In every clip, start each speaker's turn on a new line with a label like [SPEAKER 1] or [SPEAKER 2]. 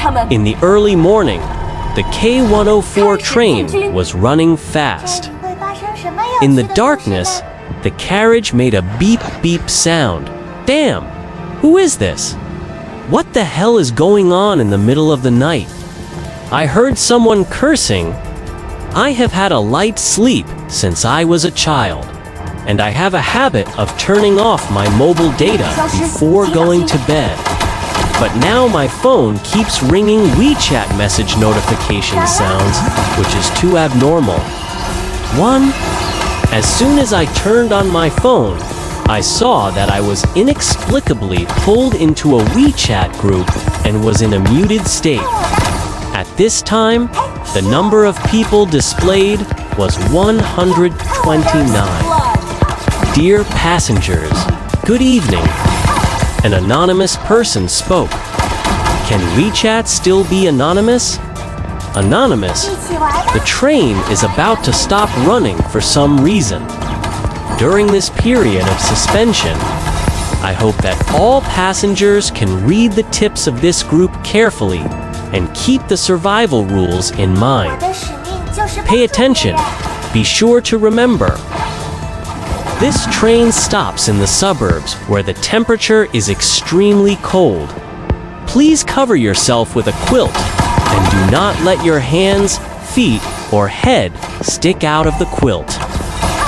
[SPEAKER 1] In the early morning, the K104 train was running fast. In the darkness, the carriage made a beep-beep sound. Damn! Who is this? What the hell is going on in the middle of the night? I heard someone cursing. I have had a light sleep since I was a child, and I have a habit of turning off my mobile data before going to bed. But now my phone keeps ringing WeChat message notification sounds, which is too abnormal. As soon as I turned on my phone, I saw that I was inexplicably pulled into a WeChat group and was in a muted state. At this time, the number of people displayed was 129. Dear passengers, good evening. An anonymous person spoke. Can WeChat still be anonymous? Anonymous, the train is about to stop running for some reason. During this period of suspension, I hope that all passengers can read the tips of this group carefully and keep the survival rules in mind. Pay attention. Be sure to remember. This train stops in the suburbs where the temperature is extremely cold. Please cover yourself with a quilt and do not let your hands, feet, or head stick out of the quilt.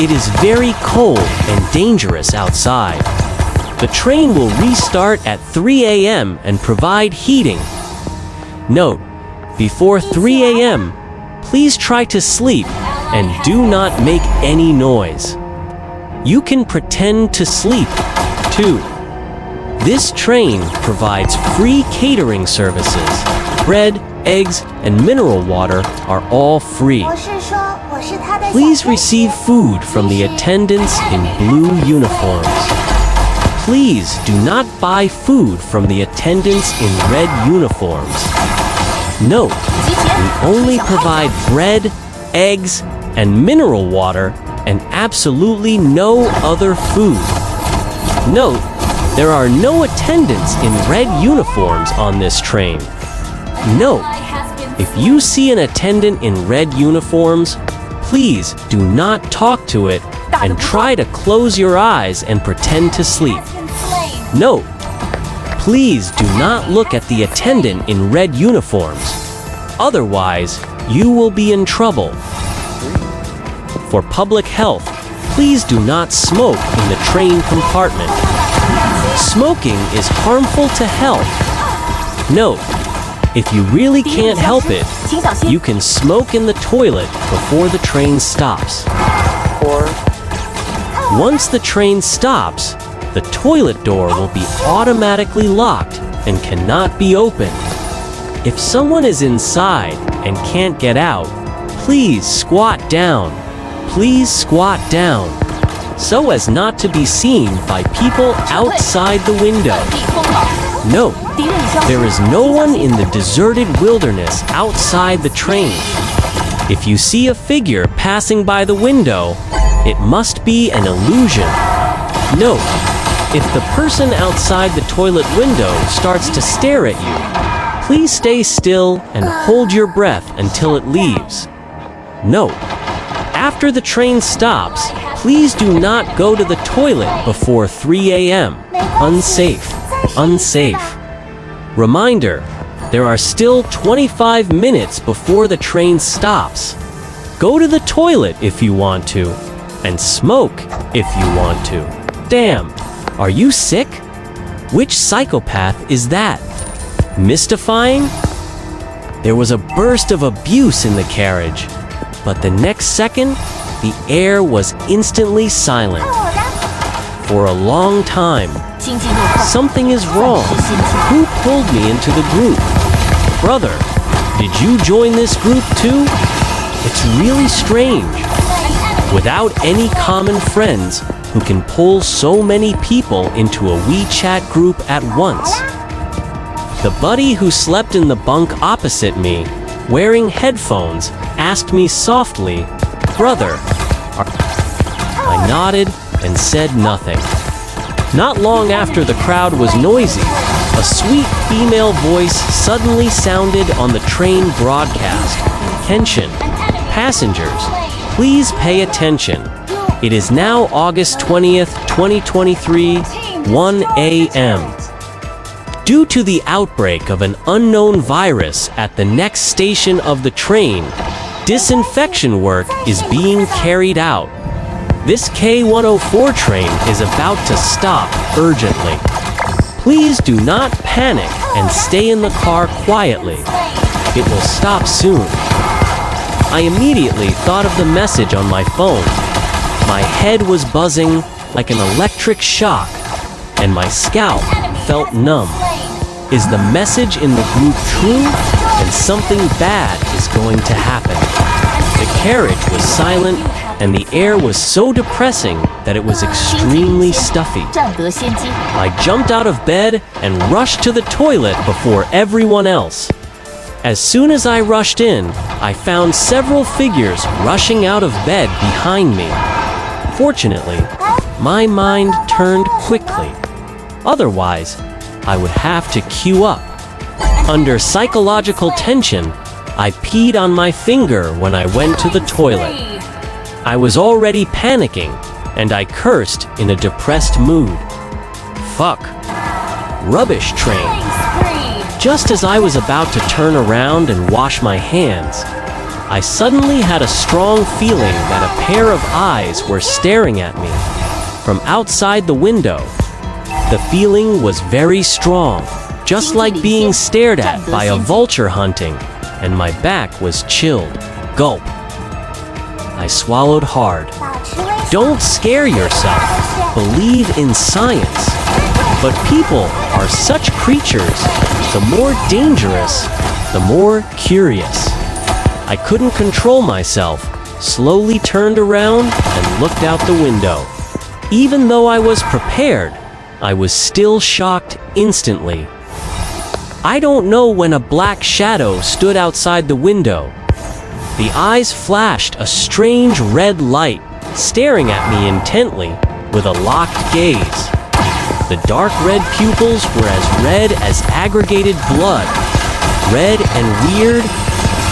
[SPEAKER 1] It is very cold and dangerous outside. The train will restart at 3 a.m. and provide heating. Note, before 3 a.m., please try to sleep and do not make any noise. You can pretend to sleep, too. This train provides free catering services. Bread, eggs, and mineral water are all free. Please receive food from the attendants in blue uniforms. Please do not buy food from the attendants in red uniforms. Note, we only provide bread, eggs, and mineral water and absolutely no other food. Note, there are no attendants in red uniforms on this train. Note, if you see an attendant in red uniforms, please do not talk to it and try to close your eyes and pretend to sleep. Note, please do not look at the attendant in red uniforms. Otherwise, you will be in trouble. For public health, please do not smoke in the train compartment. Smoking is harmful to health. Note, if you really can't help it, you can smoke in the toilet before the train stops. Once the train stops, the toilet door will be automatically locked and cannot be opened. If someone is inside and can't get out, please squat down. Please squat down, so as not to be seen by people outside the window. Note, there is no one in the deserted wilderness outside the train. If you see a figure passing by the window, it must be an illusion. Note, if the person outside the toilet window starts to stare at you, please stay still and hold your breath until it leaves. Note, after the train stops, please do not go to the toilet before 3 a.m. Unsafe. Unsafe. Reminder, there are still 25 minutes before the train stops. Go to the toilet if you want to, and smoke if you want to. Damn, are you sick? Which psychopath is that? Mystifying? There was a burst of abuse in the carriage, but the next second, the air was instantly silent. For a long time, something is wrong. Who pulled me into the group? Brother, did you join this group too? It's really strange. Without any common friends who can pull so many people into a WeChat group at once. The buddy who slept in the bunk opposite me, wearing headphones, asked me softly, "Brother, I nodded and said nothing. Not long after the crowd was noisy, a sweet female voice suddenly sounded on the train broadcast. Attention, passengers, please pay attention. It is now August 20th, 2023, 1 a.m. Due to the outbreak of an unknown virus at the next station of the train, disinfection work is being carried out. This K104 train is about to stop urgently. Please do not panic and stay in the car quietly. It will stop soon. I immediately thought of the message on my phone. My head was buzzing like an electric shock, and my scalp felt numb. Is the message in the group true, and something bad is going to happen? The carriage was silent, and the air was so depressing that it was extremely stuffy. I jumped out of bed and rushed to the toilet before everyone else. As soon as I rushed in, I found several figures rushing out of bed behind me. Fortunately, my mind turned quickly. Otherwise, I would have to queue up. Under psychological tension, I peed on my finger when I went to the toilet. I was already panicking, and I cursed in a depressed mood. Fuck. Rubbish train. Just as I was about to turn around and wash my hands, I suddenly had a strong feeling that a pair of eyes were staring at me from outside the window. The feeling was very strong, just like being stared at by a vulture hunting, and my back was chilled. Gulp. I swallowed hard. Don't scare yourself. Believe in science. But people are such creatures. The more dangerous, the more curious. I couldn't control myself, slowly turned around and looked out the window. Even though I was prepared, I was still shocked instantly. I don't know when a black shadow stood outside the window. The eyes flashed a strange red light, staring at me intently with a locked gaze. The dark red pupils were as red as aggregated blood. Red and weird,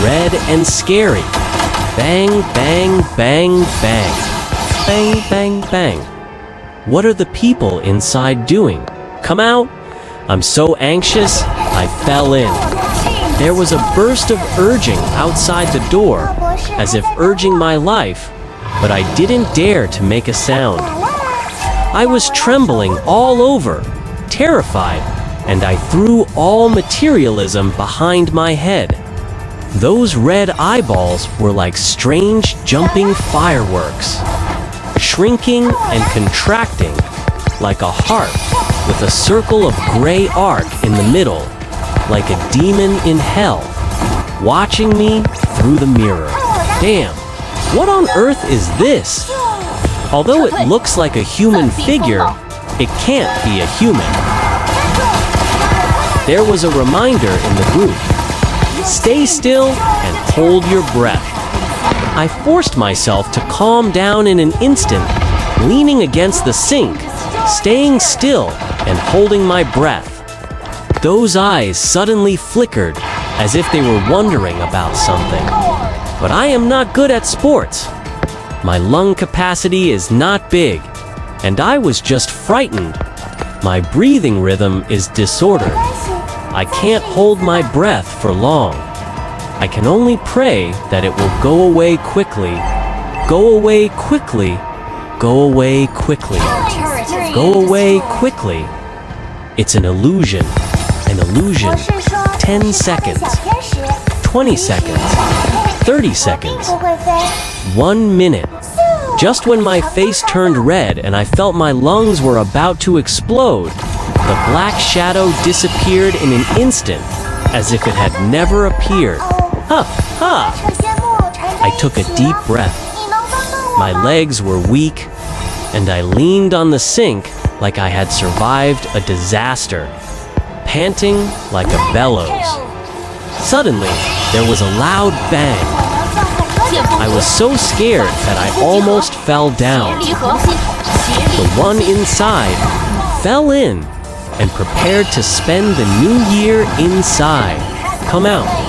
[SPEAKER 1] red and scary. Bang, bang, bang, bang. Bang, bang, bang. What are the people inside doing? Come out! I'm so anxious, I fell in. There was a burst of urging outside the door, as if urging my life, but I didn't dare to make a sound. I was trembling all over, terrified, and I threw all materialism behind my head. Those red eyeballs were like strange jumping fireworks, shrinking and contracting like a heart with a circle of gray arc in the middle, like a demon in hell, watching me through the mirror. Damn, what on earth is this? Although it looks like a human figure, it can't be a human. There was a reminder in the group. Stay still and hold your breath. I forced myself to calm down in an instant, leaning against the sink, staying still and holding my breath. Those eyes suddenly flickered as if they were wondering about something. But I am not good at sports. My lung capacity is not big, and I was just frightened. My breathing rhythm is disordered. I can't hold my breath for long. I can only pray that it will go away quickly. Go away quickly. Go away quickly. Go away quickly. It's an illusion. An illusion. 10 seconds. 20 seconds. 30 seconds. 1 minute. Just when my face turned red and I felt my lungs were about to explode, the black shadow disappeared in an instant, as if it had never appeared. Ha! Ha! I took a deep breath. My legs were weak, and I leaned on the sink like I had survived a disaster, panting like a bellows. Suddenly, there was a loud bang. I was so scared that I almost fell down. The one inside fell in, and prepared to spend the new year inside. Come out.